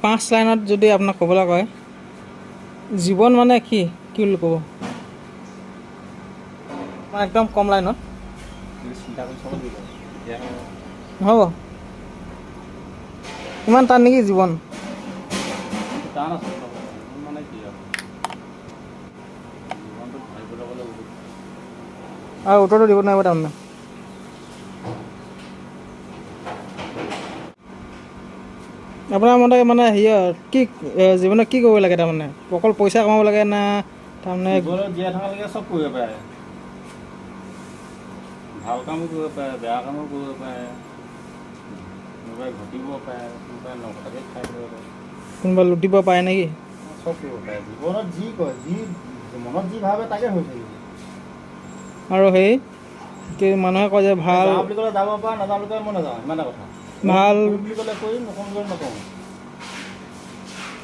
5 লাইনত যদি আপোনাক ক'বলৈ কয় জীৱন মানে কি বুলি ক'ব? মানে একদম কম লাইনত হ'ব। ইমান টান নেকি জীৱন? আৰু উত্তৰটো দিব নোৱাৰিব তাৰমানে। আপোনাৰ মতে মানে কি জীৱনত কি কৰিব লাগে তাৰমানে? অকল পইচা কমাব লাগে না তাৰমানে জীয়াই থকালৈকে চব কৰিব পাৰে। ভাল কামো কৰিব পাৰে, বেয়া কামো কৰিব পাৰে, কোনোবাই ঘটিব পাৰে, কোনোবাই নঘটাকে খাই দিব পাৰে, কোনোবা লুটিব পাৰে নেকি? চব কৰিব পাৰে। জীৱনত যি কয়, মনত যি ভাবে তাকে হৈ থাকিব। আৰু মানুহে কয় যে ভাল বুলি ক'লে যাব পৰা, নাযাওঁ বুলি ক'লে মই নাযাওঁ, ইমানে কথা। ভাল বুলি ক'লে কৰিম, নকওঁ বুলি ক'লে নকওঁ।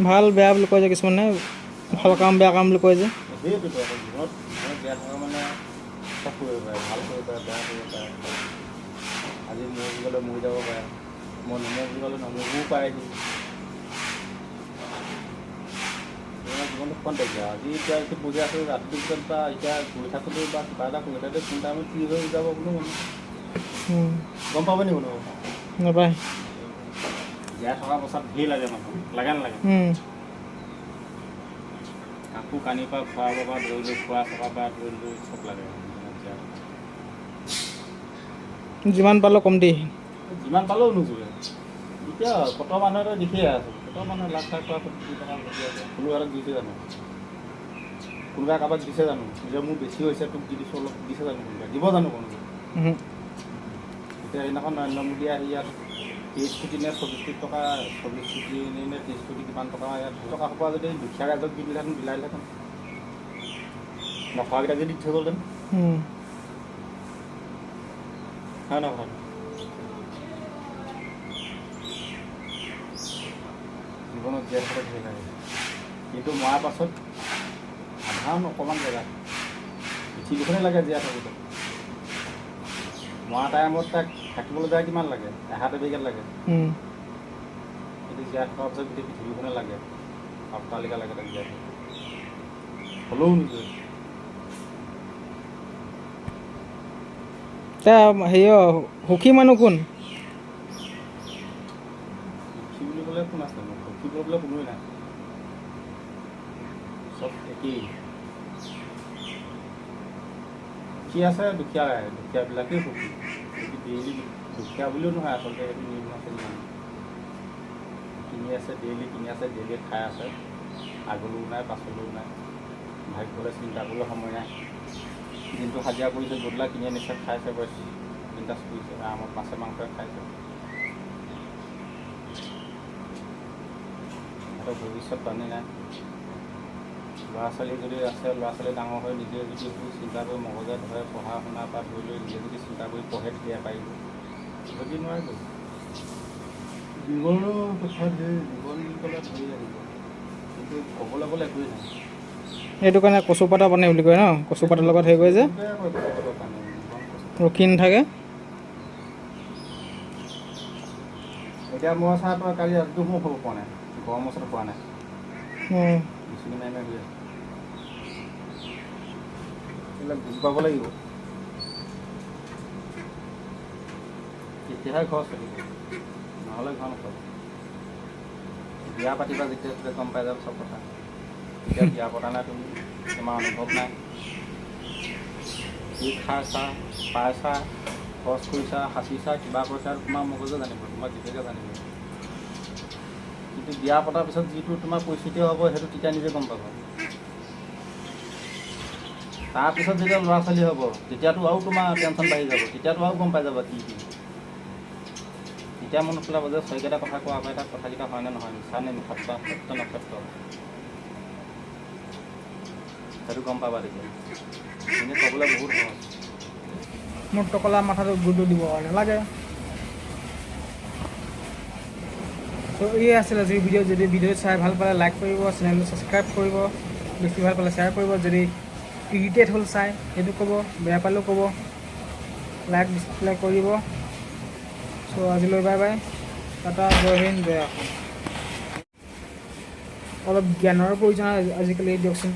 ভাল বেয়া বুলি কয় যে কিছুমানে, ভাল কাম বেয়া কাম বুলি কয় যে। সেইটোতো আকৌ জীৱনত বেয়া থকা মানে চব কৰিব পাৰে, ভাল কৰিব পাৰে, বেয়া কৰিব পাৰে। আজি মোৰ বুলি ক'লে মৰি যাব পাৰে, মই নমৰো বুলি ক'লে নমৰিবও পাৰে। জীৱনটো খন্তেকীয়া। আজি এতিয়া বহি আছোঁ, ৰাতিটোৰ পিছত বা এতিয়া গৈ থাকোঁতেই বা কিবা এটা কৰি থাকোঁতে কোন টাইমত কি হৈ যাব কোনো গম পাব নি কোনো? নাপায়। জীয়াই থকা অৱস্থাত ভিৰ লাগে মানুহ, লাগে নালাগে? কাপোৰ কানিৰ পৰা খোৱা পৰা ধৰি লৈ, খোৱা চকাৰ পৰা ধৰি লৈ চব লাগে। যিমান পালেও কমটি। যিমান পালেও নোজোৰে। এতিয়া কত মানুহে দেখিয়ে আছোঁ, কত মানুহে লাখ লাখ টকা কোটি টকা ঘটি আছে। কোনোবা এটাক দিছে জানো? কোনোবাই কাৰোবাক দিছে জানো? যে মোৰ বেছি হৈছে, তোক দি দিছোঁ অলপ, দিছে জানো? কোনোবাই দিব জানো কোনোবাই? এতিয়া সেইদিনাখন নৰেন্দ্ৰ মোদীয়ে আহি ইয়াত 23 কোটি নে 24 কোটি টকা, 24 কোটি নে 30 কোটি কিমান টকা ইয়াত টকা সোপা যদি দুখীয়া ৰাইজক দি দিলেহেঁতেন, বিলাই দিলেহেঁতেন, নখোৱাকেইটা যদি দি থৈ গ'লহেঁতেন, হয় নহয়? জীৱনত জীয়াই থকাটো ধৰি লাগে, কিন্তু মৰাৰ পাছত সাধাৰণ অকণমান জেগা পৃথিৱীখনেই লাগে জীয়াই থাকোঁতে। মৰা টাইমত তাক থাকিবলৈ যায় কিমান লাগে? এহাত এবিঘাত লাগে। কিন্তু জীয়াই থকাৰ পিছত গোটেই পৃথিৱীখনে লাগে, অট্টালিকা লাগে তাক জীয়াই থাকে, হ'লেও নোজোৰে। সুখী মানুহ কোন? সুখী বুলি ক'লে কোন আছে? সুখী কৰিবলৈ কোনোৱেই নাই, চব একেই। সুখী আছে দুখীয়াবিলাকেই সুখী। ডেইলি দুখীয়া বুলিও নহয় আচলতে, সেইটো নিম্ন শ্ৰেণীৰ মানুহ। কিনি আছে ডেইলি, খাই আছে, আগলৈও নাই পাছলৈও নাই, ভাগ্যলৈ চিন্তা কৰিবলৈ সময় নাই। দিনটো হাজিৰা কৰিছে, গধূলা কিনি আনিছে, খাইছে, বছ বিন্দাছ কৰিছে, আৰামত মাছে মাংসই খাইছে। সিহঁতৰ ভৱিষ্যত বানী নাই। ল'ৰা ছোৱালী যদি আছে, ল'ৰা ছোৱালী ডাঙৰ হৈ নিজে যদি চিন্তা কৰি মগজে ধৰে, পঢ়া শুনাৰ পৰা ধৰি লৈ নিজে যদি চিন্তা কৰি পঢ়ে, তেতিয়া পাৰিব। যদি নোৱাৰিব। জীৱনৰ কথা ধেৰ, জীৱন ক'লে ধৰি আহিব, কিন্তু ক'বলৈ গ'লে একোৱেই নাই। সেইটো কাৰণে কচুপাতা পানী বুলি কয় ন? কচুপাতৰ লগত হেৰি কৰে যে ৰখি নাথাকে। এতিয়া মই চাহ তই কালি ৰাতিটো মোৰ হ'ব পৰা নাই, গৰমৰ ওচৰত পোৱা নাই, বিচনী মাৰি মাৰি হৈ আছে। এইবিলাক বুজি পাব লাগিব, তেতিয়াহে ঘৰ চলিব, নহ'লে ঘৰ নচলে। বিয়া পাতিবা যেতিয়া গম পাই যাব চব কথা। এতিয়া বিয়া পতা নাই, তুমি তোমাৰ অনুভৱ নাই, কি খাইছা, পাইছা, খৰচ কৰিছা, সাঁচিছা, কিবা কৰিছা, তোমাৰ মগজে জানিব, তোমাৰ বিবেকে জানিব। কিন্তু বিয়া পতাৰ পিছত যিটো তোমাৰ পৰিস্থিতি হ'ব, সেইটো তেতিয়া নিজে গম পাব। তাৰপিছত যেতিয়া ল'ৰা ছোৱালী হ'ব, তেতিয়াতো আৰু তোমাৰ টেনশ্যন বাঢ়ি যাব, তেতিয়াতো আৰু গম পাই যাবা কি। তেতিয়া মনত পেলাব যে ছয়কেইটা কথা কোৱা আগতে তাত কথাকেইটা হয়নে নহয়, মিছা নে সত্য নসত্য, সেইটো গম পাবা তেতিয়া। এনেই ক'বলৈ বহুত সহজ। মোৰ টকলা মাথাটো গুৰুত্ব দিব নালাগে। তো এই আছিলে আজি ভিডিঅ'। যদি ভিডিঅ' চাই ভাল পালে লাইক কৰিব, চেনেলটো ছাবস্ক্ৰাইব কৰিব, বেছি ভাল পালে শ্বেয়াৰ কৰিব। যদি ইৰিটেট হ'ল চাই সেইটো ক'ব, বেয়া পালেও ক'ব, লাইক ডিছলাইক কৰিব। চ' আজিলৈ বাই বাই, টাটা, জয় হিন্দ, জয় অসম। অলপ জ্ঞানৰ প্ৰয়োজন আজিকালি দিয়কচোন।